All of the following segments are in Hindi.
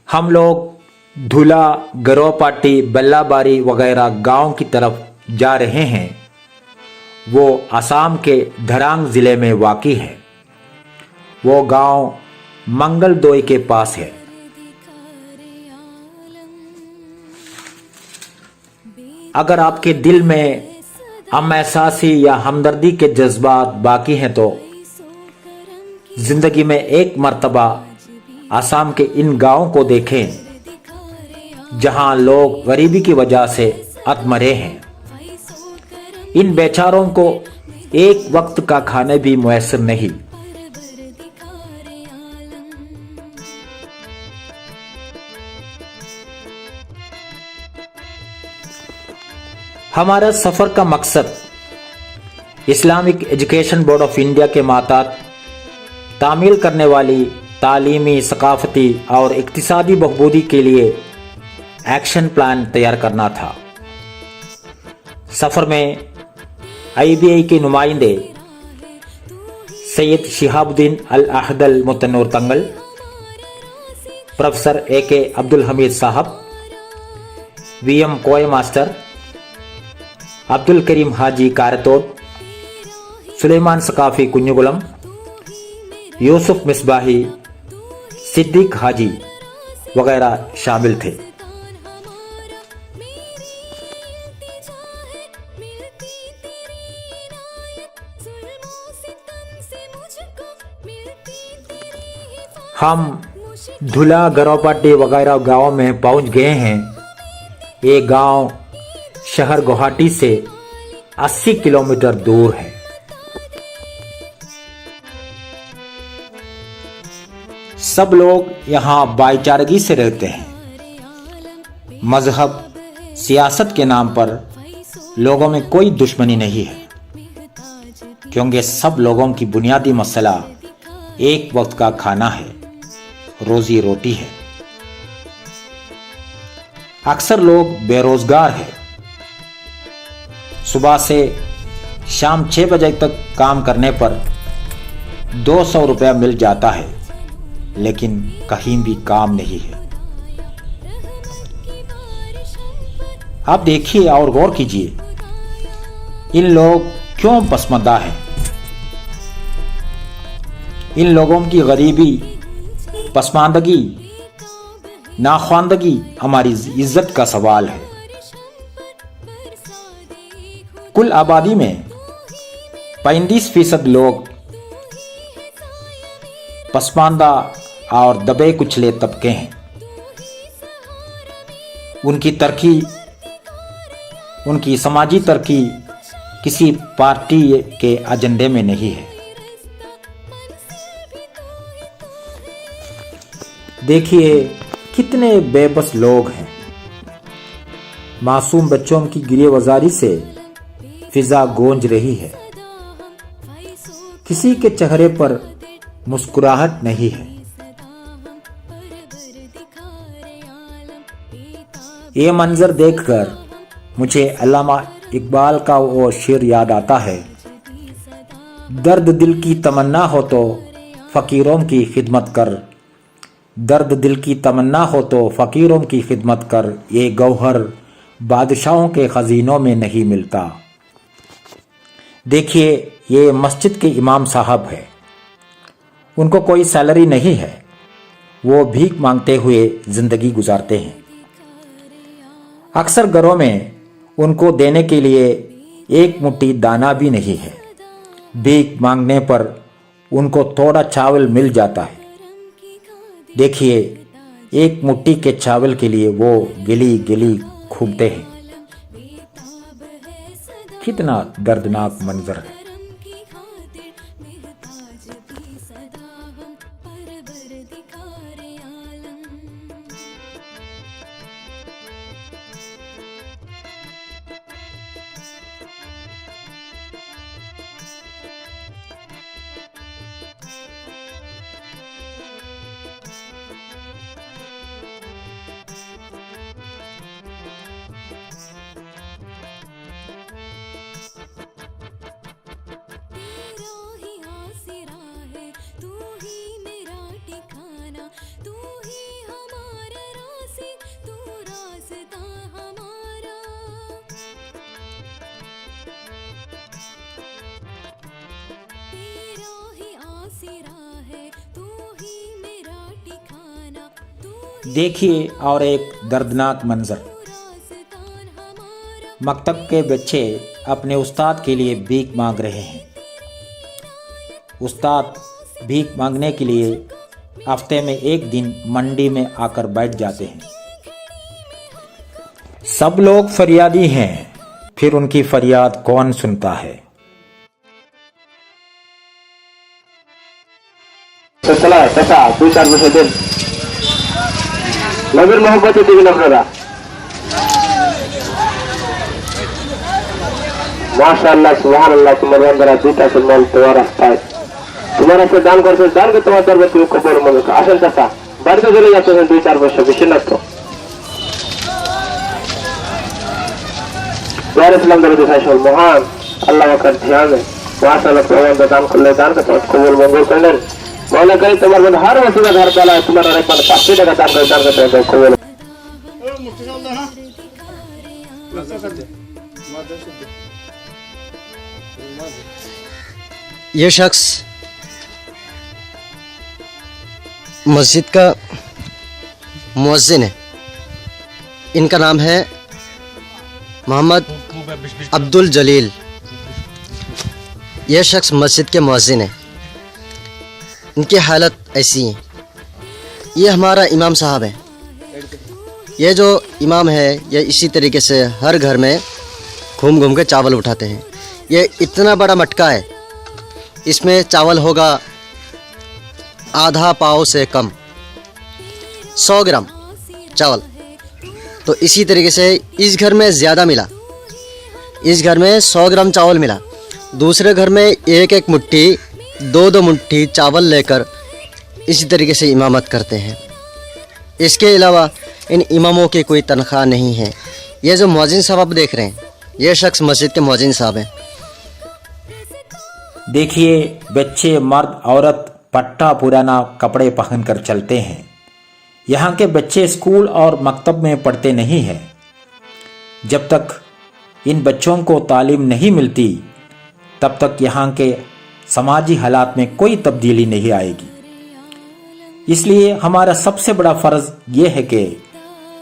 हम लोग धुला, गरोपाटी, बल्लाबारी वगैरह गांव की तरफ जा रहे हैं। वो असम के धरांग जिले में वाक़ई है। वो गांव मंगलदोई के पास है। अगर आपके दिल में हमएहसासी या हमदर्दी के जज्बात बाकी हैं तो जिंदगी में एक मर्तबा असम के इन गांवों को देखें जहां लोग गरीबी की वजह से अधमरे हैं। इन बेचारों को एक वक्त का खाना भी मुयस्सर नहीं। हमारा सफ़र का मकसद Islamic education board of India के मातहत तामील करने वाली तालीमी, सकाफती और इक्तिसादी बहबूदी के लिए एक्शन प्लान तैयार करना था। सफ़र में IBI के नुमाइंदे सैयद शिहाबुद्दीन अल अहदल मुतनूर तंगल, प्रोफेसर AK अब्दुल हमीद साहब, VM कोय मास्टर, अब्दुल करीम हाजी कारतोड़, सुलेमान सकाफी कुन्युगुलम, यूसुफ मिसबाही, सिद्दीक हाजी वगैरह शामिल थे। हम धुला, गरोपाटी वगैरह गांव में पहुंच गए हैं। ये गांव शहर गुवाहाटी से 80 किलोमीटर दूर है। सब लोग यहाँ भाईचारगी से रहते हैं। मजहब, सियासत के नाम पर लोगों में कोई दुश्मनी नहीं है, क्योंकि सब लोगों की बुनियादी मसला एक वक्त का खाना है, रोजी रोटी है। अक्सर लोग बेरोजगार हैं। सुबह से शाम 6 बजे तक काम करने पर 200 रुपया मिल जाता है, लेकिन कहीं भी काम नहीं है। आप देखिए और गौर कीजिए, इन लोग क्यों पसमानदा हैं। इन लोगों की गरीबी, पसमानदगी, नाख्वानदगी हमारी इज्जत का सवाल है। कुल आबादी में 35% लोग पसमानदा और दबे कुचले तबके हैं। उनकी तरक्की, उनकी समाजी तरक्की किसी पार्टी के एजेंडे में नहीं है। देखिए कितने बेबस लोग हैं। मासूम बच्चों की गिरेबाज़ारी से फिजा गूंज रही है। किसी के चेहरे पर मुस्कुराहट नहीं है। ये मंजर देखकर मुझे अल्लामा इकबाल का वो शेर याद आता है, दर्द दिल की तमन्ना हो तो फकीरों की खिदमत कर, दर्द दिल की तमन्ना हो तो फकीरों की खिदमत कर, ये गौहर बादशाहों के खजीनों में नहीं मिलता। देखिए ये मस्जिद के इमाम साहब हैं। उनको कोई सैलरी नहीं है। वो भीख मांगते हुए जिंदगी गुजारते हैं। अक्सर घरों में उनको देने के लिए एक मुट्ठी दाना भी नहीं है। भीख मांगने पर उनको थोड़ा चावल मिल जाता है। देखिए एक मुट्ठी के चावल के लिए वो गिली गिली घूमते हैं। कितना दर्दनाक मंजर है। देखिए और एक दर्दनाक मंजर। मकतब के बच्चे अपने उस्ताद के लिए भीख मांग रहे हैं। उस्ताद भीख मांगने के लिए हफ्ते में एक दिन मंडी में आकर बैठ जाते हैं। सब लोग फरियादी हैं, फिर उनकी फरियाद कौन सुनता है? चला कसा 2-4 बजे दिन नगर मोहब्बत दिल আপনারা माशाअल्लाह सुभान अल्लाह तुम्हारे अंदर दूटा से माल তোমার রাস্তায় তোমার কাছে দান করছে দানকে তোমার দরবারে তুমি কবুল মনে করো। আসেন চাচা বাড়িতে চলে যাচ্ছেন 2-4 বছর বেশি না তো यार इस्लाम दरबार दिखाई शोल महान अल्लाह का ध्यान है माशाअल्लाह तुम्हारे दान करले दान का तुम्हारे कबूल मंजूर करलेन मौला करी तुम्हारे बंद हर वसीला घर डाला है तुम्हारा एक बार 500 টাকা दान कर कबूल ये शख्स मस्जिद का मुअज्जिन है। इनका नाम है मोहम्मद अब्दुल जलील। यह शख्स मस्जिद के मुअज्जिन है। इनकी हालत ऐसी है। ये हमारा इमाम साहब है। ये जो इमाम है ये इसी तरीके से हर घर में घूम घूम के चावल उठाते हैं। ये इतना बड़ा मटका है, इसमें चावल होगा आधा पाव से कम, 100 ग्राम चावल। तो इसी तरीके से इस घर में ज़्यादा मिला, इस घर में 100 ग्राम चावल मिला। दूसरे घर में एक एक मुट्ठी 2-2 मुट्ठी चावल लेकर इसी तरीके से इमामत करते हैं। इसके अलावा इन इमामों की कोई तनख्वाह नहीं है। ये जो मुअज्जिन साहब आप देख रहे हैं, ये शख्स मस्जिद के मुअज्जिन साहब हैं। देखिए बच्चे, मर्द, औरत पट्टा पुराना कपड़े पहनकर चलते हैं। यहाँ के बच्चे स्कूल और मकतब में पढ़ते नहीं हैं। जब तक इन बच्चों को तालीम नहीं मिलती तब तक यहाँ के समाजी हालात में कोई तब्दीली नहीं आएगी। इसलिए हमारा सबसे बड़ा फ़र्ज़ ये है कि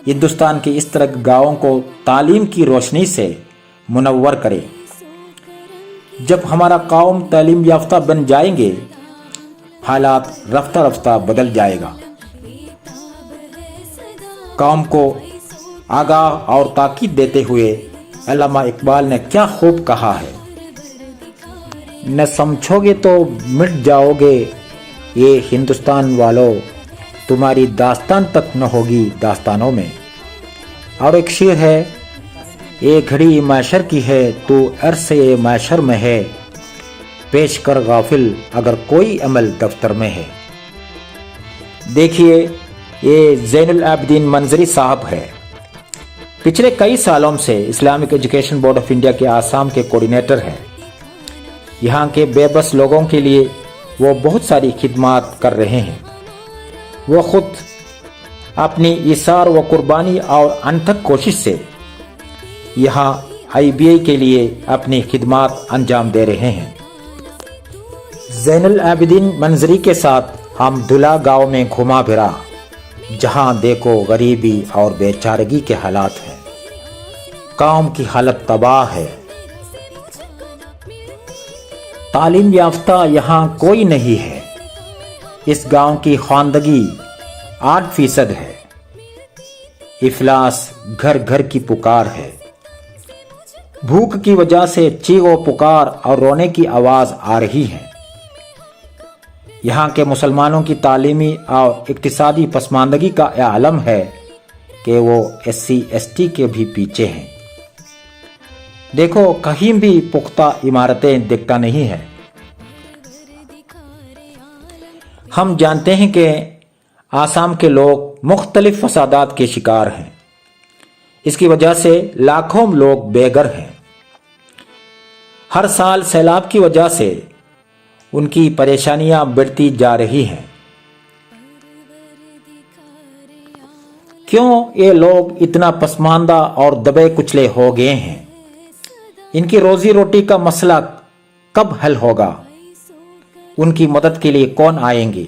हिंदुस्तान के इस तरह गाँवों को तालीम की रोशनी से मुनव्वर करें। जब हमारा कौम तालीम याफ्ता बन जाएंगे, हालात रफ्ता रफ्ता बदल जाएगा। कौम को आगाह और ताकीद देते हुए अल्लामा इकबाल ने क्या खूब कहा है, न समझोगे तो मिट जाओगे ये हिंदुस्तान वालों, तुम्हारी दास्तान तक न होगी दास्तानों में। और एक शेर है, ये घड़ी मैशर की है तो अरसे मैशर में है, पेश कर गाफिल अगर कोई अमल दफ्तर में है। देखिए ये ज़ैनुल आबिदीन मंजरी साहब है। पिछले कई सालों से Islamic education board of India के आसाम के कोऑर्डिनेटर हैं। यहाँ के बेबस लोगों के लिए वो बहुत सारी खिदमात कर रहे हैं। वो खुद अपनी इसार व कुर्बानी और अनथक कोशिश से यहाँ IBI के लिए अपनी खिदमात अंजाम दे रहे हैं। ज़ैनुल आबिदीन मंजरी के साथ हम दुला गांव में घुमा फिरा, जहां देखो गरीबी और बेचारगी के हालात हैं। कौम की हालत तबाह है। तालीम याफ्ता यहाँ कोई नहीं है। इस गांव की ख्वानदगी 8% है। इफलास घर घर की पुकार है। भूख की वजह से चीखो पुकार और रोने की आवाज़ आ रही है। यहाँ के मुसलमानों की तालीमी और इक्तिसादी पसमानदगी का यह आलम है कि वो SC ST के भी पीछे हैं। देखो कहीं भी पुख्ता इमारतें दिखता नहीं है। हम जानते हैं कि आसाम के लोग मुख्तलिफ फसादात के शिकार हैं। इसकी वजह से लाखों लोग बेघर हैं। हर साल सैलाब की वजह से उनकी परेशानियां बढ़ती जा रही हैं। क्यों ये लोग इतना पसमानदा और दबे कुचले हो गए हैं? इनकी रोजी रोटी का मसला कब हल होगा? उनकी मदद के लिए कौन आएंगे?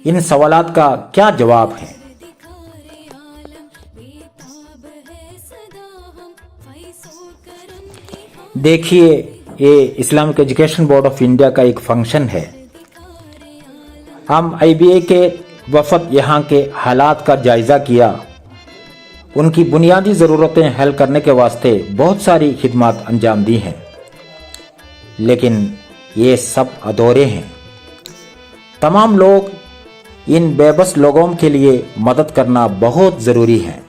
इन सवालात का क्या जवाब है? देखिए, ये Islamic education board of India का एक फंक्शन है। हम IBA के वफद यहाँ के हालात का जायज़ा किया। उनकी बुनियादी ज़रूरतें हल करने के वास्ते बहुत सारी खिदमत अंजाम दी हैं, लेकिन ये सब अधूरे हैं। तमाम लोग, इन बेबस लोगों के लिए मदद करना बहुत ज़रूरी है।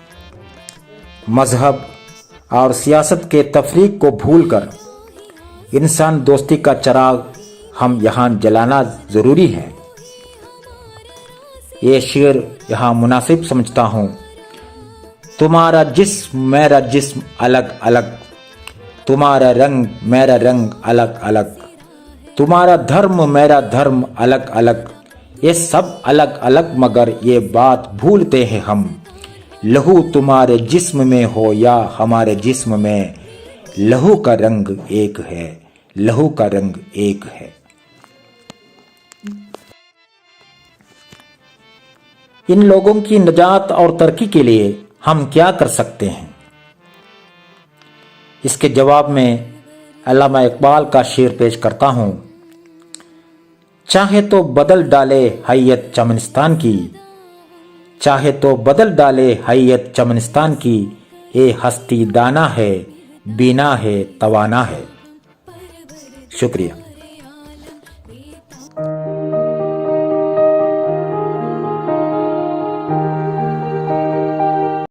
मज़हब और सियासत के तफरीक को भूलकर इंसान दोस्ती का चिराग हम यहाँ जलाना ज़रूरी है। ये शेर यहाँ मुनासिब समझता हूँ। तुम्हारा जिस्म मेरा जिस्म अलग अलग, तुम्हारा रंग मेरा रंग अलग अलग, तुम्हारा धर्म मेरा धर्म अलग अलग, ये सब अलग अलग मगर ये बात भूलते हैं हम। लहू तुम्हारे जिस्म में हो या हमारे जिस्म में, लहू का रंग एक है, लहू का रंग एक है। इन लोगों की निजात और तरक्की के लिए हम क्या कर सकते हैं? इसके जवाब में अल्लामा इकबाल का शेर पेश करता हूं। चाहे तो बदल डाले हैयत चमनिस्तान की, चाहे तो बदल डाले हैयत चमनिस्तान की, ये हस्ती दाना है, बीना है, तवाना है। शुक्रिया।